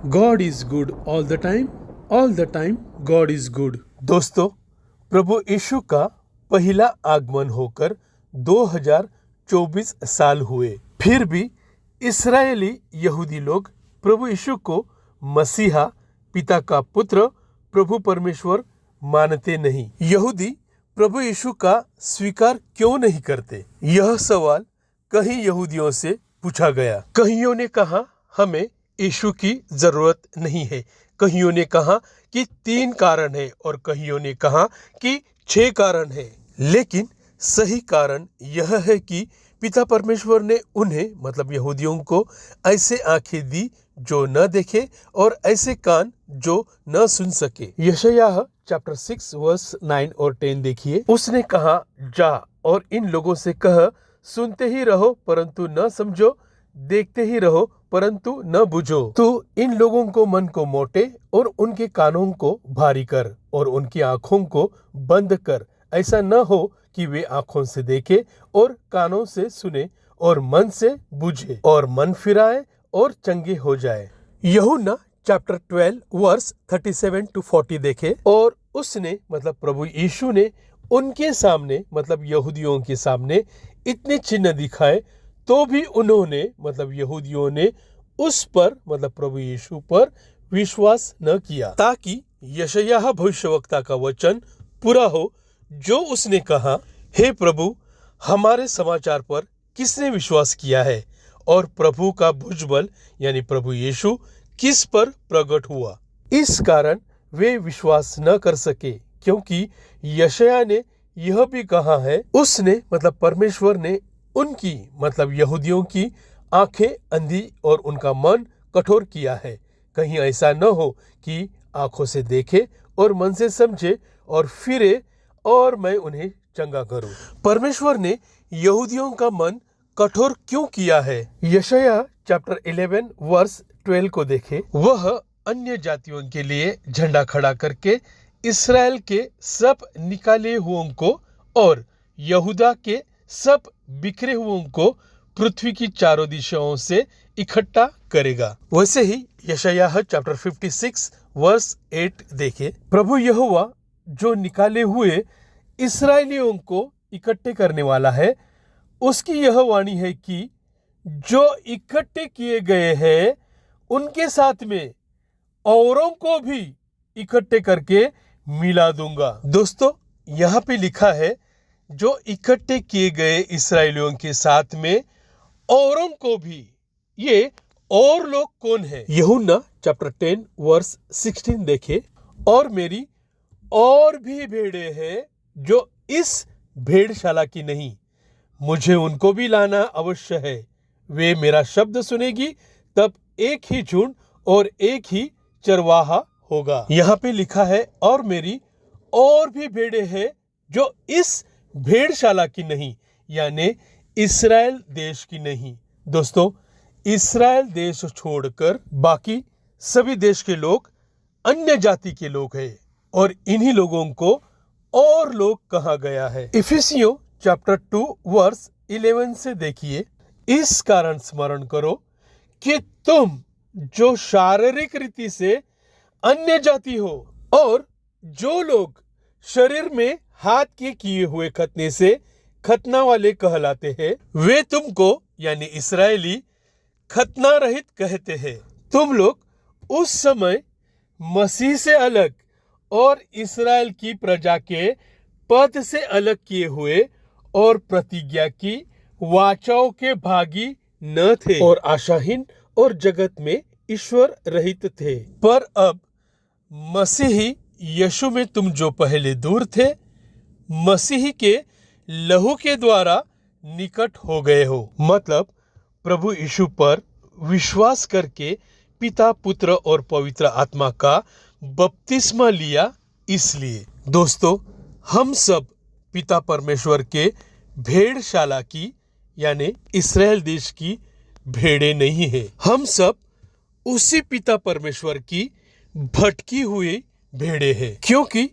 God is good all the time God is good. दोस्तों, प्रभु यीशु का पहला आगमन होकर 2024 साल हुए, फिर भी इस्राएली यहूदी लोग प्रभु यीशु को मसीहा, पिता का पुत्र, प्रभु परमेश्वर मानते नहीं। यहूदी प्रभु यीशु का स्वीकार क्यों नहीं करते? यह सवाल कई यहूदियों से पूछा गया। कईयों ने कहा हमें यीशु की जरूरत नहीं है, कईयों ने कहा कि 3 कारण है और कईयों ने कहा कि 6 कारण है। लेकिन सही कारण यह है कि पिता परमेश्वर ने उन्हें मतलब यहूदियों को ऐसे आंखें दी जो न देखे और ऐसे कान जो न सुन सके। यशायाह चैप्टर 6 वर्स 9 और 10 देखिए। उसने कहा, जा और इन लोगों से कह, सुनते ही रहो परंतु न समझो, देखते ही रहो परंतु न बुझो। तू इन लोगों को मन को मोटे और उनके कानों को भारी कर और उनकी आंखों को बंद कर, ऐसा न हो कि वे आंखों से देखे और कानों से सुने और मन से बुझे और मन फिराए और चंगे हो जाए। यूहन्ना चैप्टर 12 वर्स 37 to 40 देखे। और उसने मतलब प्रभु यीशु ने उनके सामने मतलब यहूदियों के सामने इतने चिन्ह दिखाए, तो भी उन्होंने मतलब यहूदियों ने उस पर मतलब प्रभु यीशु पर विश्वास न किया, ताकि यशायाह भविष्यवक्ता का वचन पूरा हो जो उसने कहा, हे प्रभु, हमारे समाचार पर किसने विश्वास किया है और प्रभु का भुजबल यानी प्रभु यीशु किस पर प्रकट हुआ। इस कारण वे विश्वास न कर सके, क्योंकि यशायाह ने यह भी कहा है, उसने मतलब परमेश्वर ने उनकी मतलब यहूदियों की आंखें अंधी और उनका मन कठोर किया है, कहीं ऐसा न हो कि आंखों से देखे और मन से समझे और फिरे और मैं उन्हें चंगा करूं। परमेश्वर ने यहूदियों का मन कठोर क्यों किया है? यशायाह चैप्टर 11 वर्स 12 को देखे। वह अन्य जातियों के लिए झंडा खड़ा करके इस्राएल के सब निकाले हुओं को और यहूदा के सब बिखरे हुओं को पृथ्वी की चारों दिशाओं से इकट्ठा करेगा। वैसे ही यशायाह चैप्टर 56 वर्स 8 देखे। प्रभु यहोवा जो निकाले हुए इस्राएलियों को इकट्ठे करने वाला है, उसकी यह वाणी है कि जो इकट्ठे किए गए हैं उनके साथ में औरों को भी इकट्ठे करके मिला दूंगा। दोस्तों, यहाँ पे लिखा है जो इकट्ठे किए गए इस्राएलियों के साथ में औरों को भी। ये और लोग कौन है? यूहन्ना चैप्टर 10 वर्स 16 देखे। और मेरी और भी भेड़ें हैं जो इस भेड़शाला की नहीं, मुझे उनको भी लाना अवश्य है। वे मेरा शब्द सुनेगी, तब एक ही झुंड और एक ही चरवाहा होगा। यहाँ पे लिखा है, और मेरी और भी भेड़ें हैं जो इस भेड़शाला की नहीं, यानी इस्राएल देश की नहीं। दोस्तों, इस्राएल देश छोड़कर बाकी सभी देश के लोग अन्य जाति के लोग हैं, और इन्हीं लोगों को और लोग कहा गया है। इफिसियों चैप्टर 2 वर्स 11 से देखिए। इस कारण स्मरण करो कि तुम जो शारीरिक रीति से अन्य जाति हो और जो लोग शरीर में हाथ के किए हुए खतने से खतना वाले कहलाते हैं, वे तुमको यानी इस्राएली खतना रहित कहते हैं। तुम लोग उस समय मसीह से अलग और इस्राएल की प्रजा के पद से अलग किए हुए और प्रतिज्ञा की वाचाओं के भागी न थे और आशाहीन और जगत में ईश्वर रहित थे। पर अब मसीही यीशु में तुम जो पहले दूर थे, मसीही के लहू के द्वारा निकट हो गए हो। मतलब प्रभु यीशु पर विश्वास करके पिता, पुत्र और पवित्र आत्मा का बपतिस्मा लिया। इसलिए दोस्तों, हम सब पिता परमेश्वर के भेड़शाला की यानी इस्राएल देश की भेड़ें नहीं है। हम सब उसी पिता परमेश्वर की भटकी हुई भेड़ें हैं, क्योंकि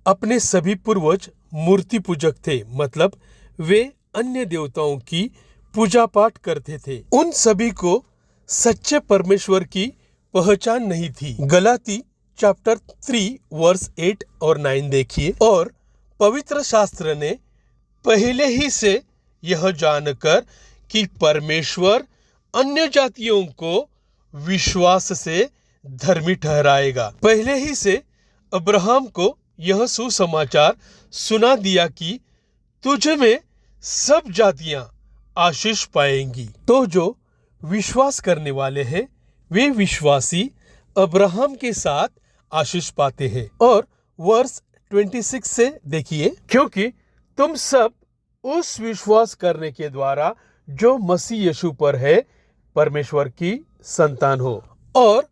अपने सभी पूर्वज मूर्ति पूजक थे, मतलब वे अन्य देवताओं की पूजा पाठ करते थे। उन सभी को सच्चे परमेश्वर की पहचान नहीं थी। गलाती चैप्टर 3 वर्स 8 और 9 देखिए। और पवित्र शास्त्र ने पहले ही से यह जानकर कि परमेश्वर अन्य जातियों को विश्वास से धर्मी ठहराएगा, पहले ही से अब्राहम को यह सुसमाचार सुना दिया कि तुझ में सब जातियां आशीष पाएंगी। तो जो विश्वास करने वाले हैं वे विश्वासी अब्राहम के साथ आशीष पाते हैं। और वर्स 26 से देखिए, क्योंकि तुम सब उस विश्वास करने के द्वारा जो मसीह यीशु पर है परमेश्वर की संतान हो। और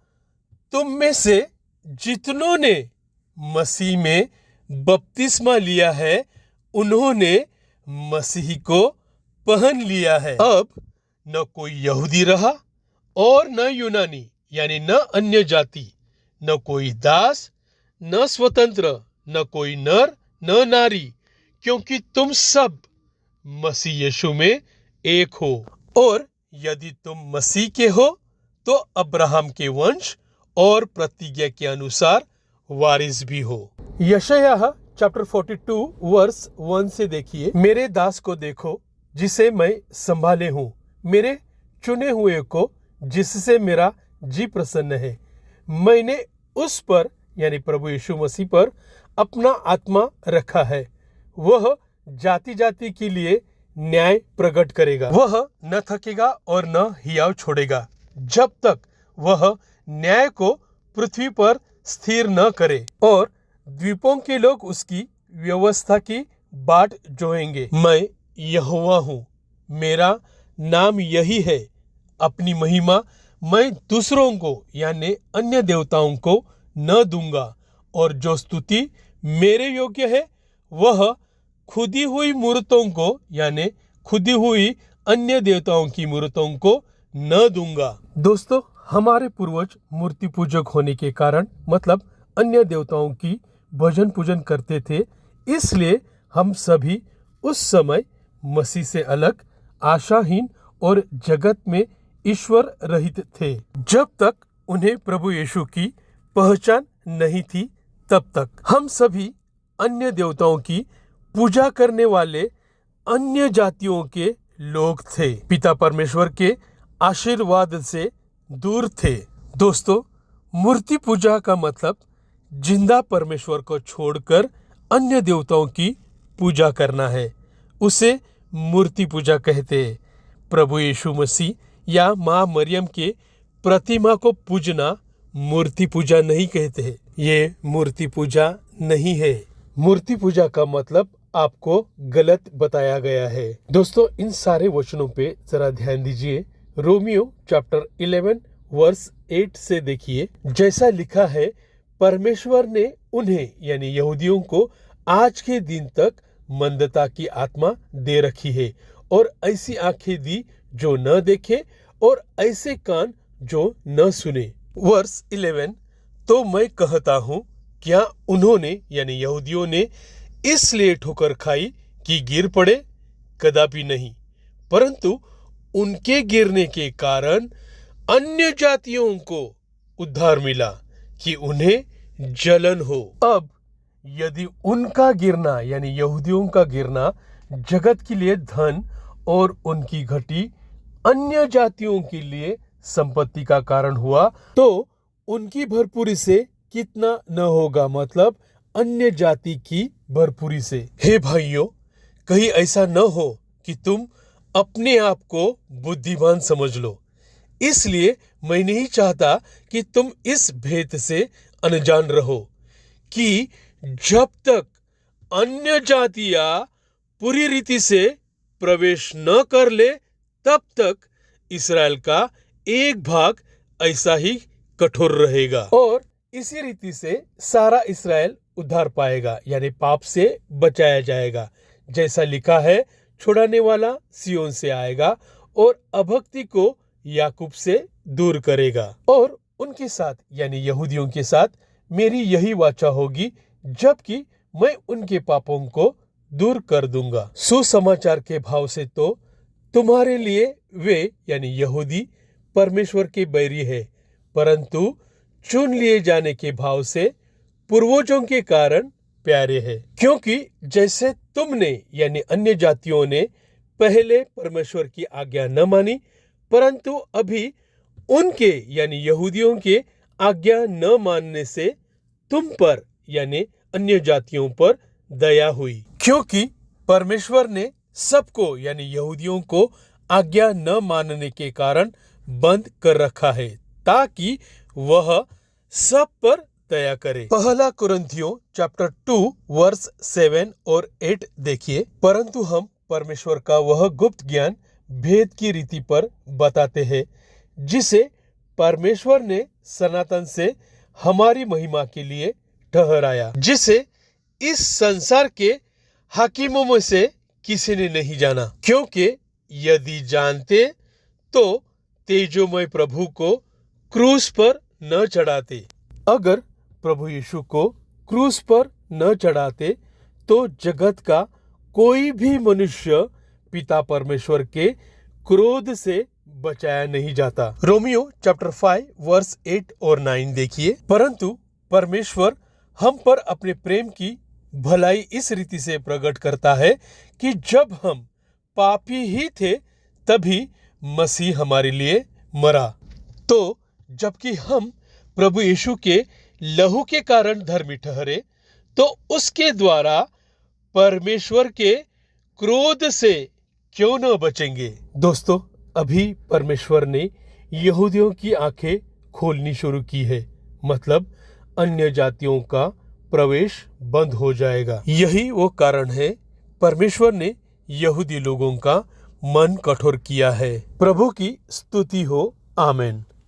तुम में से जितनों ने मसीह में बपतिस्मा लिया है उन्होंने मसीह को पहन लिया है। अब न कोई यहूदी रहा और न यूनानी यानी न अन्य जाति, न कोई दास न स्वतंत्र, न कोई नर न नारी, क्योंकि तुम सब मसीह यीशु में एक हो। और यदि तुम मसीह के हो तो अब्राहम के वंश और प्रतिज्ञा के अनुसार वारिस भी हो। यशायाह चैप्टर 42 वर्स 1 से देखिए, मेरे दास को देखो जिसे मैं संभाले हूँ, मेरे चुने हुए को जिससे मेरा जी प्रसन्न है। मैंने उस पर यानी प्रभु यीशु मसीह पर अपना आत्मा रखा है। वह जाति जाति के लिए न्याय प्रकट करेगा। वह न थकेगा और न हियाव छोड़ेगा जब तक वह न्याय को पृथ्वी पर स्थिर न करे। और द्वीपों के लोग उसकी व्यवस्था की बाट जोहेंगे। मैं यहोवा हूँ, मेरा नाम यही है। अपनी महिमा मैं दूसरों को यानी अन्य देवताओं को न दूंगा, और जो स्तुति मेरे योग्य है वह खुदी हुई मूर्तों को यानी खुदी हुई अन्य देवताओं की मूर्तों को न दूंगा। दोस्तों, हमारे पूर्वज मूर्ति पूजक होने के कारण मतलब अन्य देवताओं की भजन पूजन करते थे, इसलिए हम सभी उस समय मसीह से अलग, आशाहीन और जगत में ईश्वर रहित थे। जब तक उन्हें प्रभु यीशु की पहचान नहीं थी तब तक हम सभी अन्य देवताओं की पूजा करने वाले अन्य जातियों के लोग थे, पिता परमेश्वर के आशीर्वाद से दूर थे। दोस्तों, मूर्ति पूजा का मतलब जिंदा परमेश्वर को छोड़कर अन्य देवताओं की पूजा करना है। उसे मूर्ति पूजा कहते हैं। प्रभु यीशु मसीह या माँ मरियम के प्रतिमा को पूजना मूर्ति पूजा नहीं कहते हैं। ये मूर्ति पूजा नहीं है। मूर्ति पूजा का मतलब आपको गलत बताया गया है। दोस्तों, इन सारे वचनों पे जरा ध्यान दीजिए। रोमियो चैप्टर 11 वर्स 8 से देखिए, जैसा लिखा है, परमेश्वर ने उन्हें यानी यहूदियों को आज के दिन तक मंदता की आत्मा दे रखी है, और ऐसी आंखें दी जो न देखे और ऐसे कान जो न सुने। वर्स 11, तो मैं कहता हूँ, क्या उन्होंने यानी यहूदियों ने इसलिए ठोकर खाई कि गिर पड़े? कदापि नहीं, परंतु उनके गिरने के कारण अन्य जातियों को उद्धार मिला कि उन्हें जलन हो। अब यदि उनका गिरना यानी यहूदियों का गिरना जगत के लिए धन और उनकी घटी अन्य जातियों के लिए संपत्ति का कारण हुआ, तो उनकी भरपूरी से कितना न होगा, मतलब अन्य जाति की भरपूरी से। हे भाइयों, कहीं ऐसा न हो कि तुम अपने आप को बुद्धिमान समझ लो। इसलिए मैं नहीं चाहता कि तुम इस भेद से अनजान रहो कि जब तक अन्य जातियां पूरी रीति से प्रवेश न कर ले, तब तक इस्राएल का एक भाग ऐसा ही कठोर रहेगा, और इसी रीति से सारा इस्राएल उद्धार पाएगा यानी पाप से बचाया जाएगा। जैसा लिखा है, छुड़ाने वाला सियोन से आएगा और अभक्ति को याकूब से दूर करेगा, और उनके साथ यानी यहूदियों के साथ मेरी यही वाचा होगी, जबकि मैं उनके पापों को दूर कर दूंगा। सुसमाचार के भाव से तो तुम्हारे लिए वे यानी यहूदी परमेश्वर के बैरी है, परंतु चुन लिए जाने के भाव से पूर्वजों के कारण प्यारे हैं। क्योंकि जैसे तुमने यानी अन्य जातियों ने पहले परमेश्वर की आज्ञा न मानी, परंतु अभी उनके यानी यहूदियों के आज्ञा न मानने से तुम पर यानी अन्य जातियों पर दया हुई। क्योंकि परमेश्वर ने सबको यानी यहूदियों को आज्ञा न मानने के कारण बंद कर रखा है, ताकि वह सब पर दया करे। पहला कुरिन्थियों चैप्टर 2 वर्स 7 और 8 देखिए। परंतु हम परमेश्वर का वह गुप्त ज्ञान भेद की रीति पर बताते हैं, जिसे परमेश्वर ने सनातन से हमारी महिमा के लिए ठहराया, जिसे इस संसार के हाकिमों में से किसी ने नहीं जाना। क्योंकि यदि जानते तो तेजोमय प्रभु को क्रूस पर न चढ़ाते। अगर प्रभु यीशु को क्रूस पर न चढ़ाते तो जगत का कोई भी मनुष्य पिता परमेश्वर के क्रोध से बचाया नहीं जाता। रोमियो चैप्टर 5 वर्स 8 और 9 देखिए। परंतु परमेश्वर हम पर अपने प्रेम की भलाई इस रीति से प्रकट करता है कि जब हम पापी ही थे तभी मसीह हमारे लिए मरा। तो जबकि हम प्रभु यीशु के लहू के कारण धर्मी ठहरे, तो उसके द्वारा परमेश्वर के क्रोध से क्यों न बचेंगे। दोस्तों, अभी परमेश्वर ने यहूदियों की आंखें खोलनी शुरू की है, मतलब अन्य जातियों का प्रवेश बंद हो जाएगा। यही वो कारण है परमेश्वर ने यहूदी लोगों का मन कठोर किया है। प्रभु की स्तुति हो। आमीन।